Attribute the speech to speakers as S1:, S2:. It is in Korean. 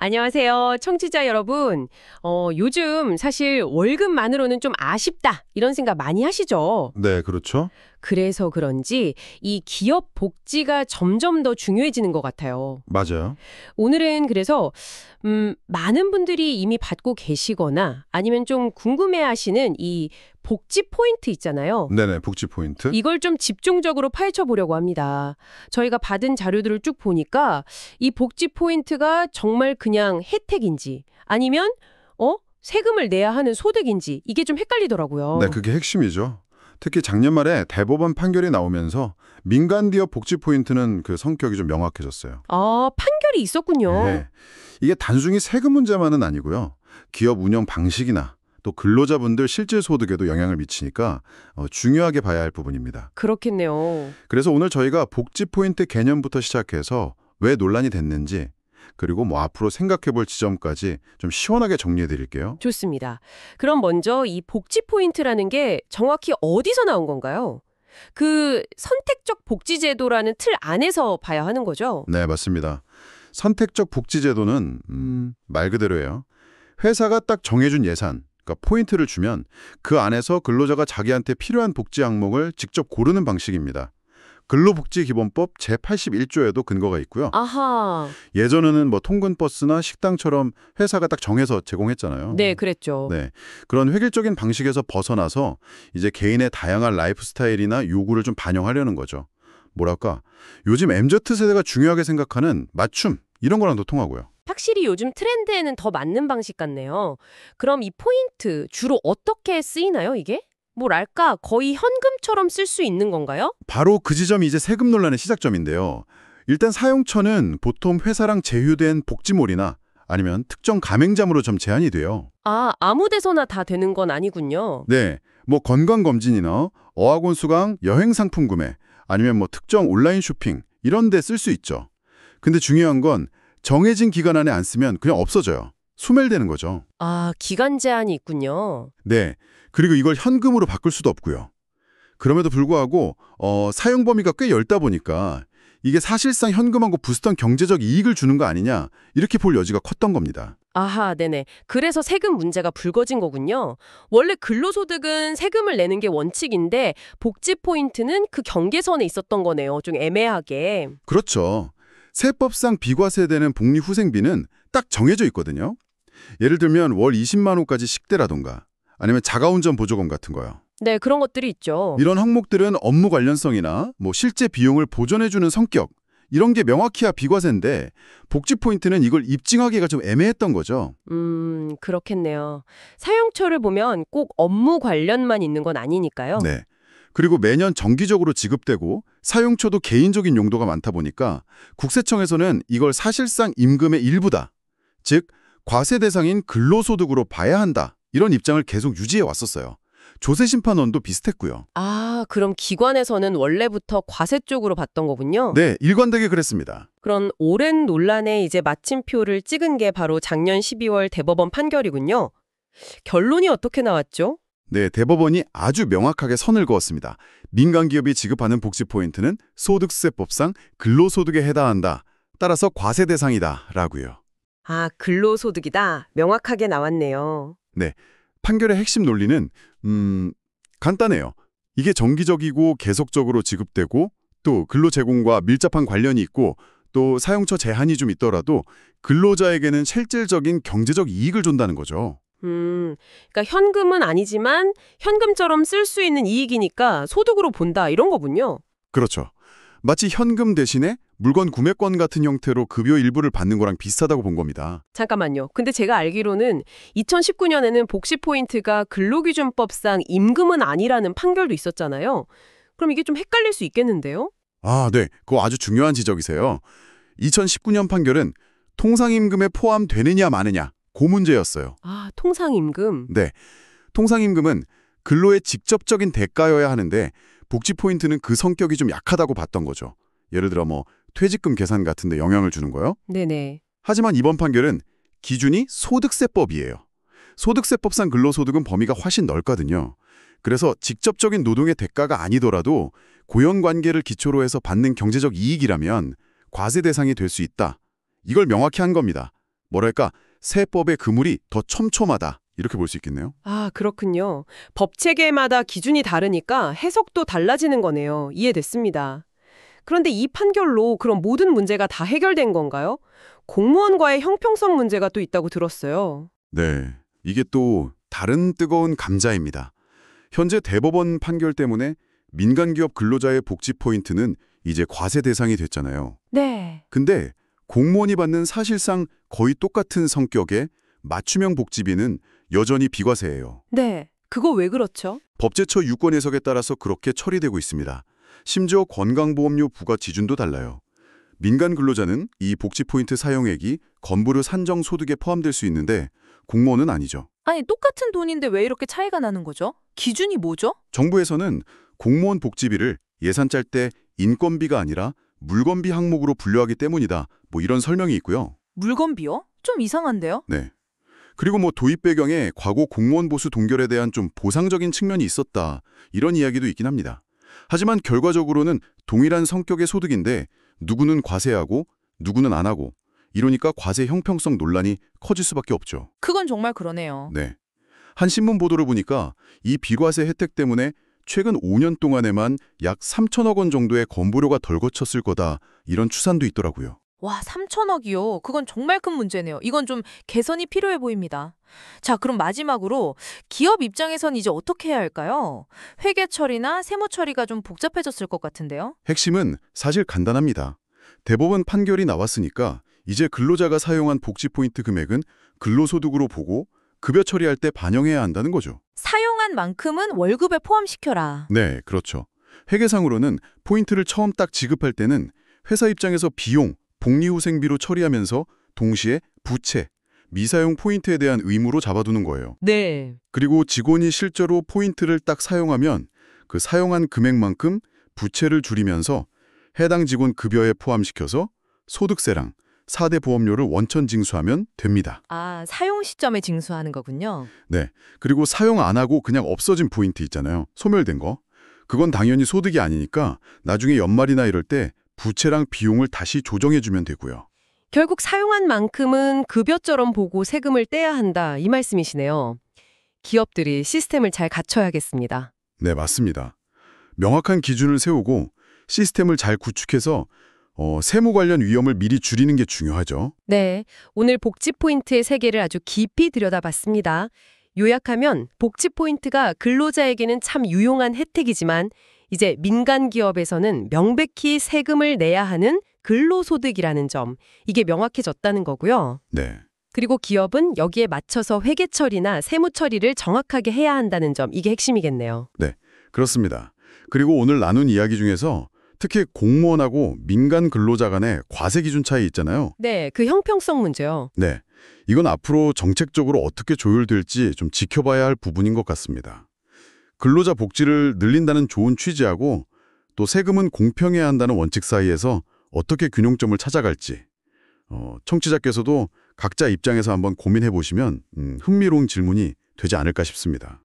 S1: 안녕하세요, 청취자 여러분. 요즘 사실 월급만으로는 좀 아쉽다, 이런 생각 많이 하시죠?
S2: 네, 그렇죠.
S1: 그래서 그런지 이 기업 복지가 점점 더 중요해지는 것 같아요.
S2: 맞아요.
S1: 오늘은 그래서 많은 분들이 이미 받고 계시거나 아니면 좀 궁금해하시는 이 복지 포인트 있잖아요.
S2: 네네, 복지 포인트.
S1: 이걸 좀 집중적으로 파헤쳐 보려고 합니다. 저희가 받은 자료들을 쭉 보니까 이 복지 포인트가 정말 그냥 혜택인지 아니면 세금을 내야 하는 소득인지 이게 좀 헷갈리더라고요.
S2: 네, 그게 핵심이죠. 특히 작년 말에 대법원 판결이 나오면서 민간 기업 복지 포인트는 그 성격이 좀 명확해졌어요.
S1: 아, 판결이 있었군요.
S2: 네. 이게 단순히 세금 문제만은 아니고요. 기업 운영 방식이나 또 근로자분들 실질 소득에도 영향을 미치니까 중요하게 봐야 할 부분입니다.
S1: 그렇겠네요.
S2: 그래서 오늘 저희가 복지 포인트 개념부터 시작해서 왜 논란이 됐는지 그리고 앞으로 생각해 볼 지점까지 좀 시원하게 정리해 드릴게요.
S1: 좋습니다. 그럼 먼저 이 복지 포인트라는 게 정확히 어디서 나온 건가요? 그 선택적 복지 제도라는 틀 안에서 봐야 하는 거죠?
S2: 네, 맞습니다. 선택적 복지 제도는 말 그대로예요. 회사가 딱 정해준 예산, 그러니까 포인트를 주면 그 안에서 근로자가 자기한테 필요한 복지 항목을 직접 고르는 방식입니다. 근로복지기본법 제81조에도 근거가 있고요.
S1: 아하.
S2: 예전에는 통근버스나 식당처럼 회사가 딱 정해서 제공했잖아요.
S1: 네, 그랬죠.
S2: 네, 그런 획일적인 방식에서 벗어나서 이제 개인의 다양한 라이프 스타일이나 요구를 좀 반영하려는 거죠. 뭐랄까, 요즘 MZ세대가 중요하게 생각하는 맞춤, 이런 거랑도 통하고요.
S1: 확실히 요즘 트렌드에는 더 맞는 방식 같네요. 그럼 이 포인트 주로 어떻게 쓰이나요, 이게? 뭐랄까, 거의 현금처럼 쓸 수 있는 건가요?
S2: 바로 그 지점이 이제 세금 논란의 시작점인데요. 일단 사용처는 보통 회사랑 제휴된 복지몰이나 아니면 특정 가맹점으로 좀 제한이 돼요.
S1: 아, 아무 데서나 다 되는 건 아니군요.
S2: 네, 건강검진이나 어학원 수강, 여행 상품 구매, 아니면 특정 온라인 쇼핑 이런 데 쓸 수 있죠. 근데 중요한 건 정해진 기간 안에 안 쓰면 그냥 없어져요. 소멸되는 거죠.
S1: 아, 기간 제한이 있군요.
S2: 네, 그리고 이걸 현금으로 바꿀 수도 없고요. 그럼에도 불구하고 사용 범위가 꽤 넓다 보니까 이게 사실상 현금하고 비슷한 경제적 이익을 주는 거 아니냐 이렇게 볼 여지가 컸던 겁니다.
S1: 아하, 네네. 그래서 세금 문제가 불거진 거군요. 원래 근로소득은 세금을 내는 게 원칙인데 복지 포인트는 그 경계선에 있었던 거네요. 좀 애매하게.
S2: 그렇죠. 세법상 비과세되는 복리후생비는 딱 정해져 있거든요. 예를 들면 월 20만 원까지 식대라던가 아니면 자가운전 보조금 같은 거요.
S1: 네, 그런 것들이 있죠.
S2: 이런 항목들은 업무 관련성이나 실제 비용을 보전해주는 성격 이런 게 명확해야 비과세인데 복지 포인트는 이걸 입증하기가 좀 애매했던 거죠.
S1: 그렇겠네요. 사용처를 보면 꼭 업무 관련만 있는 건 아니니까요.
S2: 네. 그리고 매년 정기적으로 지급되고 사용처도 개인적인 용도가 많다 보니까 국세청에서는 이걸 사실상 임금의 일부다. 즉 과세 대상인 근로소득으로 봐야 한다. 이런 입장을 계속 유지해 왔었어요. 조세심판원도 비슷했고요.
S1: 아, 그럼 기관에서는 원래부터 과세 쪽으로 봤던 거군요.
S2: 네, 일관되게 그랬습니다.
S1: 그런 오랜 논란에 이제 마침표를 찍은 게 바로 작년 12월 대법원 판결이군요. 결론이 어떻게 나왔죠?
S2: 네, 대법원이 아주 명확하게 선을 그었습니다. 민간 기업이 지급하는 복지 포인트는 소득세법상 근로소득에 해당한다. 따라서 과세 대상이다. 라고요.
S1: 아, 근로소득이다. 명확하게 나왔네요.
S2: 네, 판결의 핵심 논리는 간단해요. 이게 정기적이고 계속적으로 지급되고 또 근로 제공과 밀접한 관련이 있고 또 사용처 제한이 좀 있더라도 근로자에게는 실질적인 경제적 이익을 준다는 거죠.
S1: 그러니까 현금은 아니지만 현금처럼 쓸 수 있는 이익이니까 소득으로 본다 이런 거군요.
S2: 그렇죠. 마치 현금 대신에 물건 구매권 같은 형태로 급여 일부를 받는 거랑 비슷하다고 본 겁니다.
S1: 잠깐만요. 근데 제가 알기로는 2019년에는 복지 포인트가 근로기준법상 임금은 아니라는 판결도 있었잖아요. 그럼 이게 좀 헷갈릴 수 있겠는데요?
S2: 아, 네. 그거 아주 중요한 지적이세요. 2019년 판결은 통상임금에 포함되느냐 마느냐 그 문제였어요.
S1: 아, 통상임금.
S2: 네. 통상임금은 근로의 직접적인 대가여야 하는데 복지 포인트는 그 성격이 좀 약하다고 봤던 거죠. 예를 들어 퇴직금 계산 같은 데 영향을 주는 거요.
S1: 네네.
S2: 하지만 이번 판결은 기준이 소득세법이에요. 소득세법상 근로소득은 범위가 훨씬 넓거든요. 그래서 직접적인 노동의 대가가 아니더라도 고용관계를 기초로 해서 받는 경제적 이익이라면 과세 대상이 될 수 있다. 이걸 명확히 한 겁니다. 뭐랄까 세법의 그물이 더 촘촘하다 이렇게 볼 수 있겠네요.
S1: 아, 그렇군요. 법 체계마다 기준이 다르니까 해석도 달라지는 거네요. 이해됐습니다. 그런데 이 판결로 그럼 모든 문제가 다 해결된 건가요? 공무원과의 형평성 문제가 또 있다고 들었어요.
S2: 네, 이게 또 다른 뜨거운 감자입니다. 현재 대법원 판결 때문에 민간기업 근로자의 복지 포인트는 이제 과세 대상이 됐잖아요.
S1: 네.
S2: 근데 공무원이 받는 사실상 거의 똑같은 성격의 맞춤형 복지비는 여전히 비과세예요.
S1: 네. 그거 왜 그렇죠?
S2: 법제처 유권 해석에 따라서 그렇게 처리되고 있습니다. 심지어 건강보험료 부과 기준도 달라요. 민간 근로자는 이 복지 포인트 사용액이 건보료 산정 소득에 포함될 수 있는데 공무원은 아니죠.
S3: 아니, 똑같은 돈인데 왜 이렇게 차이가 나는 거죠? 기준이 뭐죠?
S2: 정부에서는 공무원 복지비를 예산 짤 때 인건비가 아니라 물건비 항목으로 분류하기 때문이다. 뭐 이런 설명이 있고요.
S3: 물건비요? 좀 이상한데요?
S2: 네. 그리고 뭐 도입 배경에 과거 공무원 보수 동결에 대한 좀 보상적인 측면이 있었다. 이런 이야기도 있긴 합니다. 하지만 결과적으로는 동일한 성격의 소득인데 누구는 과세하고 누구는 안 하고 이러니까 과세 형평성 논란이 커질 수밖에 없죠.
S3: 그건 정말 그러네요.
S2: 네. 한 신문 보도를 보니까 이 비과세 혜택 때문에 최근 5년 동안에만 약 3천억 원 정도의 건보료가 덜 거쳤을 거다. 이런 추산도 있더라고요.
S3: 와, 3천억이요? 그건 정말 큰 문제네요. 이건 좀 개선이 필요해 보입니다. 자, 그럼 마지막으로 기업 입장에선 이제 어떻게 해야 할까요? 회계 처리나 세무 처리가 좀 복잡해졌을 것 같은데요?
S2: 핵심은 사실 간단합니다. 대법원 판결이 나왔으니까 이제 근로자가 사용한 복지 포인트 금액은 근로소득으로 보고 급여 처리할 때 반영해야 한다는 거죠.
S3: 사용한 만큼은 월급에 포함시켜라.
S2: 네, 그렇죠. 회계상으로는 포인트를 처음 딱 지급할 때는 회사 입장에서 비용, 복리후생비로 처리하면서 동시에 부채, 미사용 포인트에 대한 의무로 잡아두는 거예요.
S3: 네.
S2: 그리고 직원이 실제로 포인트를 딱 사용하면 그 사용한 금액만큼 부채를 줄이면서 해당 직원 급여에 포함시켜서 소득세랑 4대 보험료를 원천 징수하면 됩니다.
S3: 아, 사용 시점에 징수하는 거군요.
S2: 네. 그리고 사용 안 하고 그냥 없어진 포인트 있잖아요. 소멸된 거. 그건 당연히 소득이 아니니까 나중에 연말이나 이럴 때 부채랑 비용을 다시 조정해주면 되고요.
S1: 결국 사용한 만큼은 급여처럼 보고 세금을 떼야 한다. 이 말씀이시네요. 기업들이 시스템을 잘 갖춰야겠습니다.
S2: 네, 맞습니다. 명확한 기준을 세우고 시스템을 잘 구축해서 세무 관련 위험을 미리 줄이는 게 중요하죠.
S1: 네, 오늘 복지 포인트의 세계를 아주 깊이 들여다봤습니다. 요약하면 복지 포인트가 근로자에게는 참 유용한 혜택이지만 이제 민간 기업에서는 명백히 세금을 내야 하는 근로소득이라는 점, 이게 명확해졌다는 거고요.
S2: 네.
S1: 그리고 기업은 여기에 맞춰서 회계 처리나 세무 처리를 정확하게 해야 한다는 점, 이게 핵심이겠네요.
S2: 네, 그렇습니다. 그리고 오늘 나눈 이야기 중에서 특히 공무원하고 민간 근로자 간의 과세 기준 차이 있잖아요.
S1: 네, 그 형평성 문제요.
S2: 네, 이건 앞으로 정책적으로 어떻게 조율될지 좀 지켜봐야 할 부분인 것 같습니다. 근로자 복지를 늘린다는 좋은 취지하고 또 세금은 공평해야 한다는 원칙 사이에서 어떻게 균형점을 찾아갈지 청취자께서도 각자 입장에서 한번 고민해 보시면 흥미로운 질문이 되지 않을까 싶습니다.